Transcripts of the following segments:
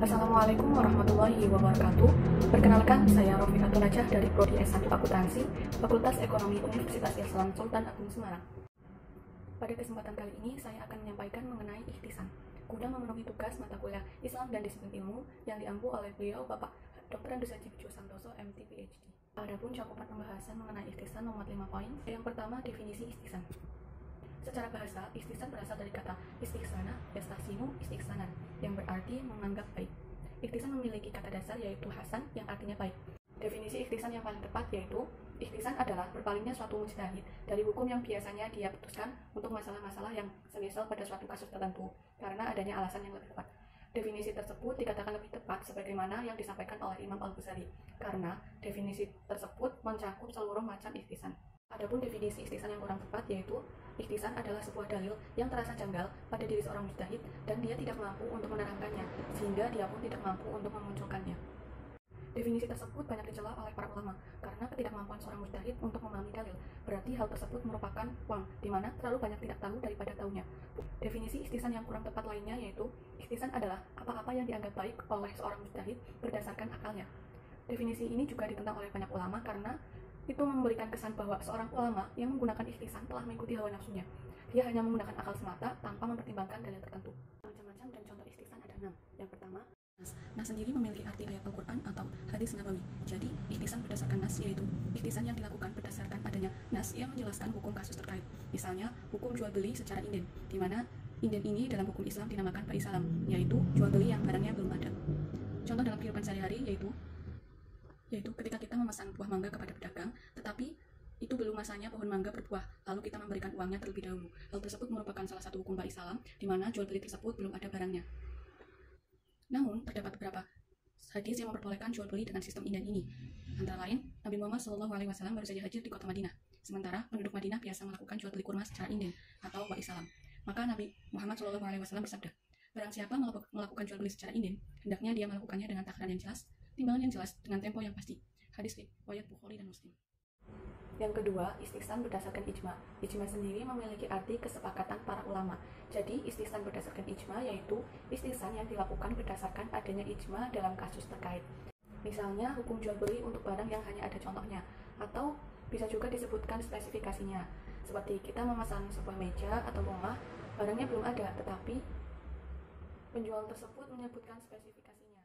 Assalamualaikum warahmatullahi wabarakatuh. Perkenalkan, saya Rofiqatul Najah dari Prodi S1 Akuntansi, Fakultas Ekonomi Universitas Islam Sultan Agung Semarang. Pada kesempatan kali ini, saya akan menyampaikan mengenai ikhtisan, guna memenuhi tugas mata kuliah Islam dan Disiplin Ilmu yang diampu oleh beliau Bapak Dr. Andes Haji Bejo Santoso, MT PhD. Adapun cakupan pembahasan mengenai ikhtisan memuat 5 poin. Yang pertama, definisi ikhtisan. Secara bahasa, ikhtisan berasal dari kata istihsana, yastahsinu, istihsanan, yang berarti menganggap baik. Ikhtisan memiliki kata dasar yaitu hasan, yang artinya baik. Definisi ikhtisan yang paling tepat yaitu, ikhtisan adalah berpalingnya suatu mujtahid dari hukum yang biasanya dia putuskan untuk masalah-masalah yang semisal pada suatu kasus tertentu, karena adanya alasan yang lebih tepat. Definisi tersebut dikatakan lebih tepat sebagaimana yang disampaikan oleh Imam Al-Ghazali, karena definisi tersebut mencakup seluruh macam ikhtisan. Adapun definisi ikhtisan yang kurang tepat yaitu, ikhtisan adalah sebuah dalil yang terasa janggal pada diri seorang mujtahid dan dia tidak mampu untuk menerangkannya, sehingga dia pun tidak mampu untuk memunculkannya. Definisi tersebut banyak dicela oleh para ulama karena ketidakmampuan seorang mujtahid untuk memahami dalil. Berarti hal tersebut merupakan wang, di mana terlalu banyak tidak tahu daripada tahunya. Definisi ikhtisan yang kurang tepat lainnya yaitu, ikhtisan adalah apa-apa yang dianggap baik oleh seorang mujtahid berdasarkan akalnya. Definisi ini juga ditentang oleh banyak ulama karena itu memberikan kesan bahwa seorang ulama yang menggunakan ikhtisan telah mengikuti hawa nafsunya. Dia hanya menggunakan akal semata tanpa mempertimbangkan dalil tertentu. Macam-macam dan contoh ikhtisan ada 6. Yang pertama, nas. Nas sendiri memiliki arti ayat Al-Quran atau hadis nabawi. Jadi, ikhtisan berdasarkan nas yaitu ikhtisan yang dilakukan berdasarkan adanya nas yang menjelaskan hukum kasus terkait. Misalnya, hukum jual beli secara inden, di mana inden ini dalam hukum Islam dinamakan bai salam, yaitu jual beli yang barangnya belum ada. Contoh dalam kehidupan sehari-hari yaitu ketika kita memesan buah mangga kepada pedagang, tetapi itu belum masanya pohon mangga berbuah, lalu kita memberikan uangnya terlebih dahulu. Hal tersebut merupakan salah satu hukum bai salam, di mana jual beli tersebut belum ada barangnya. Namun, terdapat beberapa hadis yang memperbolehkan jual beli dengan sistem inden ini. Antara lain, Nabi Muhammad SAW baru saja haji di kota Madinah, sementara penduduk Madinah biasa melakukan jual beli kurma secara inden atau bai salam. Maka Nabi Muhammad SAW bersabda, barang siapa melakukan jual beli secara inden, hendaknya dia melakukannya dengan takaran yang jelas, timbangan yang jelas, dengan tempo yang pasti. Hadis riwayat Bukhari dan Muslim. Yang kedua, istihsan berdasarkan ijma. Ijma sendiri memiliki arti kesepakatan para ulama. Jadi, istihsan berdasarkan ijma yaitu istihsan yang dilakukan berdasarkan adanya ijma dalam kasus terkait. Misalnya, hukum jual beli untuk barang yang hanya ada contohnya, atau bisa juga disebutkan spesifikasinya. Seperti kita memesan sebuah meja atau rumah, barangnya belum ada, tetapi penjual tersebut menyebutkan spesifikasinya.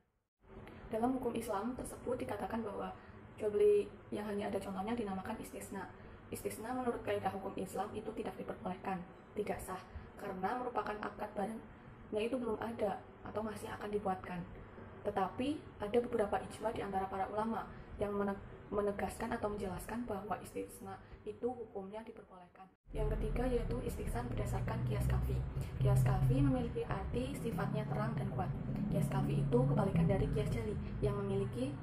Dalam hukum Islam tersebut dikatakan bahwa jual beli yang hanya ada contohnya dinamakan istisna. Istisna menurut kaidah hukum Islam itu tidak diperbolehkan, tidak sah, karena merupakan akad barangnya itu belum ada atau masih akan dibuatkan. Tetapi ada beberapa ijma di antara para ulama yang menegaskan atau menjelaskan bahwa istisna itu hukumnya diperbolehkan. Yang ketiga yaitu istihsan berdasarkan qiyas kafi. Qiyas kafi memiliki arti sifatnya terang dan kuat. Qiyas kafi itu kebalikan dari qiyas jali yang memiliki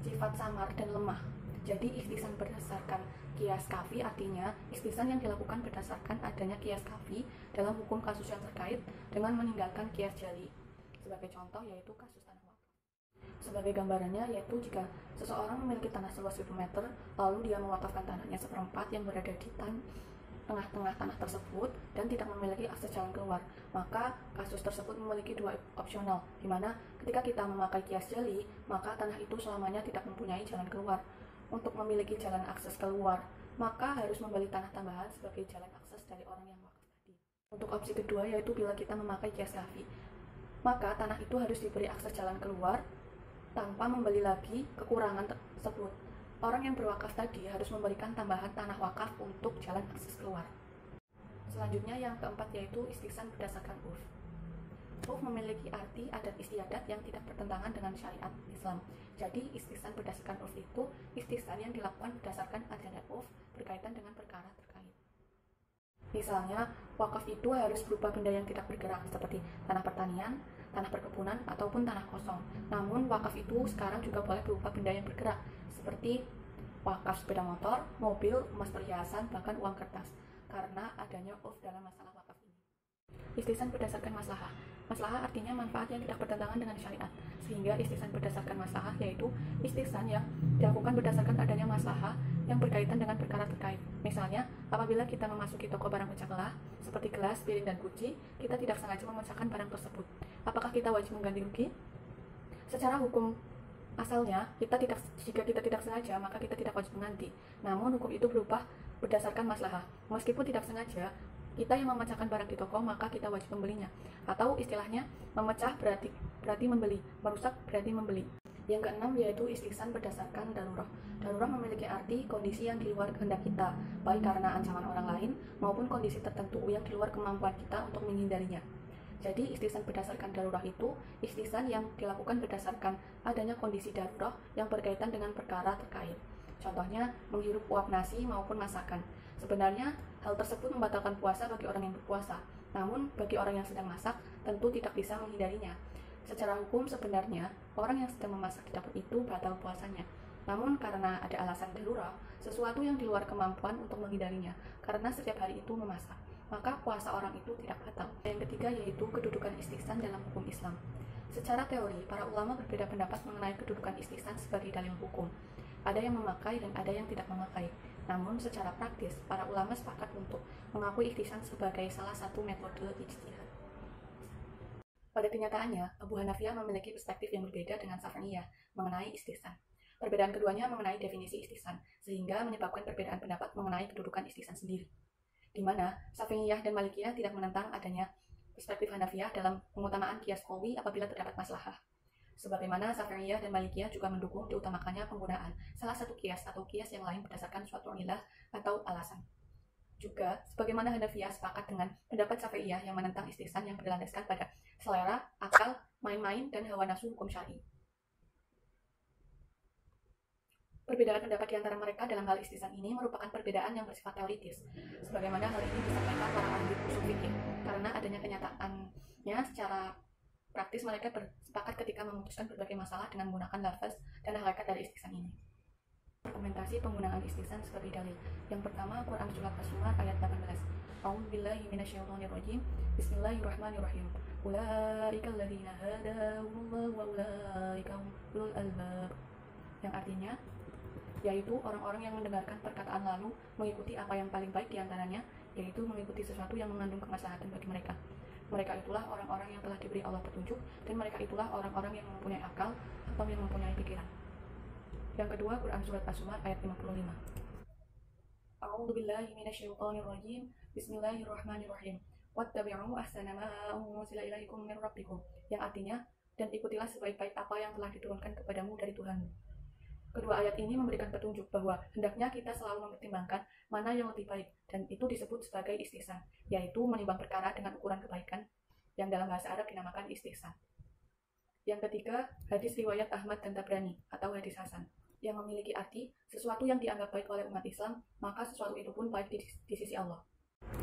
sifat samar dan lemah. Jadi ikhtisan berdasarkan qiyas kafi artinya ikhtisan yang dilakukan berdasarkan adanya qiyas kafi dalam hukum kasus yang terkait dengan meninggalkan qiyas jali. Sebagai contoh yaitu kasus tanah wakaf. Sebagai gambarannya yaitu jika seseorang memiliki tanah seluas 1000 meter, lalu dia mewakafkan tanahnya seperempat yang berada di tengah-tengah tanah tersebut dan tidak memiliki akses jalan keluar, maka kasus tersebut memiliki dua opsional, di mana ketika kita memakai qiyas jali, maka tanah itu selamanya tidak mempunyai jalan keluar. Untuk memiliki jalan akses keluar, maka harus membeli tanah tambahan sebagai jalan akses dari orang yang wakaf tadi. Untuk opsi kedua yaitu bila kita memakai qiyas kafi, maka tanah itu harus diberi akses jalan keluar tanpa membeli lagi kekurangan tersebut. Orang yang berwakaf tadi harus memberikan tambahan tanah wakaf untuk jalan akses keluar. Selanjutnya yang keempat yaitu istihsan berdasarkan urf. Urf memiliki arti adat istiadat yang tidak bertentangan dengan syariat Islam. Jadi istihsan berdasarkan urf itu istihsan yang dilakukan berdasarkan adat urf berkaitan dengan perkara terkait. Misalnya, wakaf itu harus berupa benda yang tidak bergerak seperti tanah pertanian, tanah perkebunan, ataupun tanah kosong. Namun wakaf itu sekarang juga boleh berupa benda yang bergerak seperti wakaf sepeda motor, mobil, emas perhiasan, bahkan uang kertas, karena adanya urf dalam masalah wakaf ini. Istihsan berdasarkan maslahah. Maslahah artinya manfaat yang tidak bertentangan dengan syariat, sehingga istihsan berdasarkan maslahah yaitu istihsan yang dilakukan berdasarkan adanya maslahah yang berkaitan dengan perkara terkait. Misalnya, apabila kita memasuki toko barang pecah belah, seperti gelas, piring, dan guci, kita tidak sengaja memecahkan barang tersebut. Apakah kita wajib mengganti rugi? Secara hukum asalnya, jika kita tidak sengaja, maka kita tidak wajib mengganti. Namun hukum itu berubah berdasarkan maslahah. Meskipun tidak sengaja, kita yang memecahkan barang di toko, maka kita wajib membelinya. Atau istilahnya, memecah berarti membeli, merusak berarti membeli. Yang keenam yaitu istihsan berdasarkan darurah. Darurah memiliki arti kondisi yang di luar kehendak kita, baik karena ancaman orang lain maupun kondisi tertentu yang di luar kemampuan kita untuk menghindarinya. Jadi istihsan berdasarkan darurah itu istihsan yang dilakukan berdasarkan adanya kondisi darurat yang berkaitan dengan perkara terkait. Contohnya menghirup uap nasi maupun masakan. Sebenarnya hal tersebut membatalkan puasa bagi orang yang berpuasa. Namun bagi orang yang sedang masak tentu tidak bisa menghindarinya. Secara hukum sebenarnya orang yang sedang memasak di dapur itu batal puasanya. Namun karena ada alasan darurat, sesuatu yang di luar kemampuan untuk menghindarinya, karena setiap hari itu memasak, maka puasa orang itu tidak batal. Yang ketiga yaitu kedudukan istihsan dalam hukum Islam. Secara teori, para ulama berbeda pendapat mengenai kedudukan istihsan sebagai dalil hukum. Ada yang memakai dan ada yang tidak memakai. Namun secara praktis, para ulama sepakat untuk mengakui istihsan sebagai salah satu metode ijtihad. Pada kenyataannya, Abu Hanafiyah memiliki perspektif yang berbeda dengan Syafi'iyah mengenai istihsan. Perbedaan keduanya mengenai definisi istihsan, sehingga menyebabkan perbedaan pendapat mengenai kedudukan istihsan sendiri. Di mana Syafi'iyah dan Malikiyah tidak menentang adanya perspektif Hanafiyah dalam pengutamaan qiyas qawi apabila terdapat maslahah. Sebagaimana Syafi'iyah dan Malikiyah juga mendukung diutamakannya penggunaan salah satu qiyas atau qiyas yang lain berdasarkan suatu ilah atau alasan. Juga, sebagaimana Hanafiyah sepakat dengan pendapat Syafi'iyah yang menentang istihsan yang berlandaskan pada selera, akal, main-main, dan hawa nafsu hukum syar'i. Perbedaan pendapat di antara mereka dalam hal istihsan ini merupakan perbedaan yang bersifat teoritis, sebagaimana hal ini disampaikan para ahli usul fikih. Karena adanya kenyataannya secara praktis mereka bersepakat ketika memutuskan berbagai masalah dengan menggunakan lafaz dan hakikat dari istihsan ini. Argumentasi penggunaan istihsan sebagai dalil. Yang pertama, Quran Surat As-Zumar ayat 18. A'udzubillahi minasyaitonirrajim. Bismillahirrahmanirrahim. Ulaika alladzina hadahumullahu wa ulaika ulul albab. Yang artinya, yaitu orang-orang yang mendengarkan perkataan lalu mengikuti apa yang paling baik diantaranya, yaitu mengikuti sesuatu yang mengandung kemaslahatan bagi mereka. Mereka itulah orang-orang yang telah diberi Allah petunjuk, dan mereka itulah orang-orang yang mempunyai akal atau yang mempunyai pikiran. Yang kedua, Quran Surat As-Zumar ayat 55. A'udzubillahi minasyaitonirrajim. Bismillahirrahmanirrahim. Wattabi'u ahsana ma unzila ilaikum min rabbikum. Yang artinya, dan ikutilah sebaik-baik apa yang telah diturunkan kepadamu dari Tuhanmu. Kedua ayat ini memberikan petunjuk bahwa hendaknya kita selalu mempertimbangkan mana yang lebih baik, dan itu disebut sebagai istihsan, yaitu menimbang perkara dengan ukuran kebaikan, yang dalam bahasa Arab dinamakan istihsan. Yang ketiga, hadis riwayat Ahmad dan Tabrani atau hadis Hasan, yang memiliki arti sesuatu yang dianggap baik oleh umat Islam, maka sesuatu itu pun baik di sisi Allah.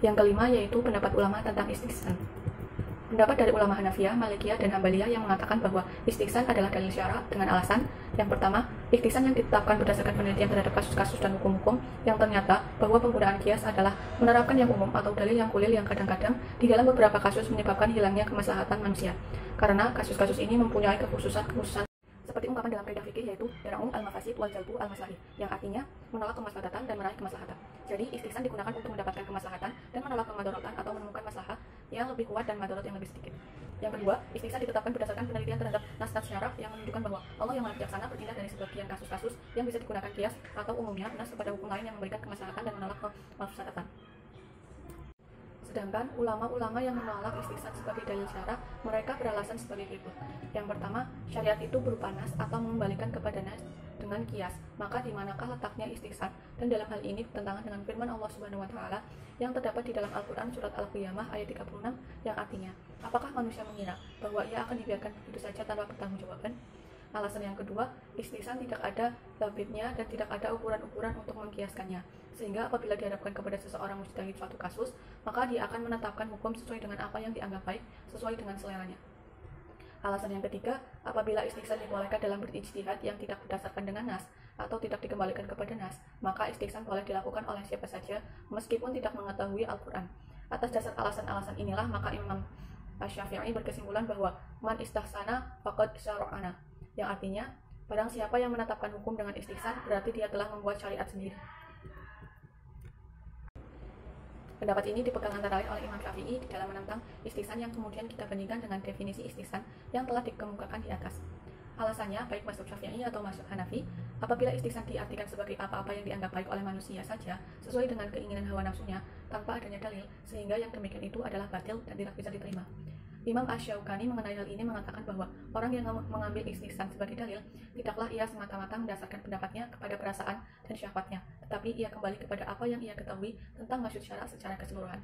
Yang kelima yaitu pendapat ulama tentang istihsan. Pendapat dari ulama Hanafiyah, Malikiyah, dan Hambaliyah yang mengatakan bahwa istihsan adalah dalil syara dengan alasan yang pertama, istihsan yang ditetapkan berdasarkan penelitian terhadap kasus-kasus dan hukum-hukum yang ternyata bahwa penggunaan qiyas adalah menerapkan yang umum atau dalil yang kulil yang kadang-kadang di dalam beberapa kasus menyebabkan hilangnya kemaslahatan manusia. Karena kasus-kasus ini mempunyai kekhususan seperti ungkapan dalam kaidah fikih yaitu dara'u al-mafasid wal jalbu al-maslahi, yang artinya menolak kemaslahatan dan meraih kemaslahatan. Jadi istihsan digunakan untuk mendapatkan kemaslahatan dan menolak kemadharatan atau menemukan maslahah yang lebih kuat dan madarat yang lebih sedikit. Yang kedua, istihsan ditetapkan berdasarkan penelitian terhadap nas-nas syarah yang menunjukkan bahwa Allah yang Maha Bijaksana bertindak dari sebagian kasus-kasus yang bisa digunakan qiyas atau umumnya nas kepada hukum lain yang memberikan kemaslahatan dan menolak kemafsadatan. Sedangkan ulama-ulama yang menolak istihsan sebagai dalil syara, mereka beralasan sebagai berikut. Yang pertama, syariat itu berupa nas atau mengembalikan kepada nas dengan qiyas. Maka di manakah letaknya istihsan? Dan dalam hal ini bertentangan dengan firman Allah Subhanahu wa taala yang terdapat di dalam Al-Qur'an surat Al-Qiyamah ayat 36 yang artinya, apakah manusia mengira bahwa ia akan dibiarkan begitu saja tanpa pertanggungjawaban? Alasan yang kedua, istihsan tidak ada dabitnya dan tidak ada ukuran-ukuran untuk mengkiaskannya. Sehingga apabila dihadapkan kepada seseorang mujtahid suatu kasus, maka dia akan menetapkan hukum sesuai dengan apa yang dianggap baik, sesuai dengan seleranya. Alasan yang ketiga, apabila istihsan dibolehkan dalam berijtihad yang tidak berdasarkan dengan nas atau tidak dikembalikan kepada nas, maka istihsan boleh dilakukan oleh siapa saja meskipun tidak mengetahui Al-Quran. Atas dasar alasan-alasan inilah maka Imam Asy-Syafi'i berkesimpulan bahwa man istahsana faqad syara'ana, yang artinya barang siapa yang menetapkan hukum dengan istihsan berarti dia telah membuat syariat sendiri. Pendapat ini dipegang antara lain oleh Imam Syafi'i di dalam menentang istihsan yang kemudian kita bandingkan dengan definisi istihsan yang telah dikemukakan di atas. Alasannya, baik mazhab Syafi'i atau mazhab Hanafi, apabila istihsan diartikan sebagai apa-apa yang dianggap baik oleh manusia saja, sesuai dengan keinginan hawa nafsunya, tanpa adanya dalil, sehingga yang demikian itu adalah batil dan tidak bisa diterima. Imam Asy-Syaukani mengenai hal ini mengatakan bahwa orang yang mengambil istihsan sebagai dalil, tidaklah ia semata-mata mendasarkan pendapatnya kepada perasaan dan syahwatnya, tetapi ia kembali kepada apa yang ia ketahui tentang maksud syara secara keseluruhan.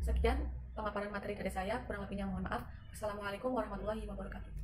Sekian pemaparan materi dari saya, kurang lebihnya mohon maaf. Wassalamualaikum warahmatullahi wabarakatuh.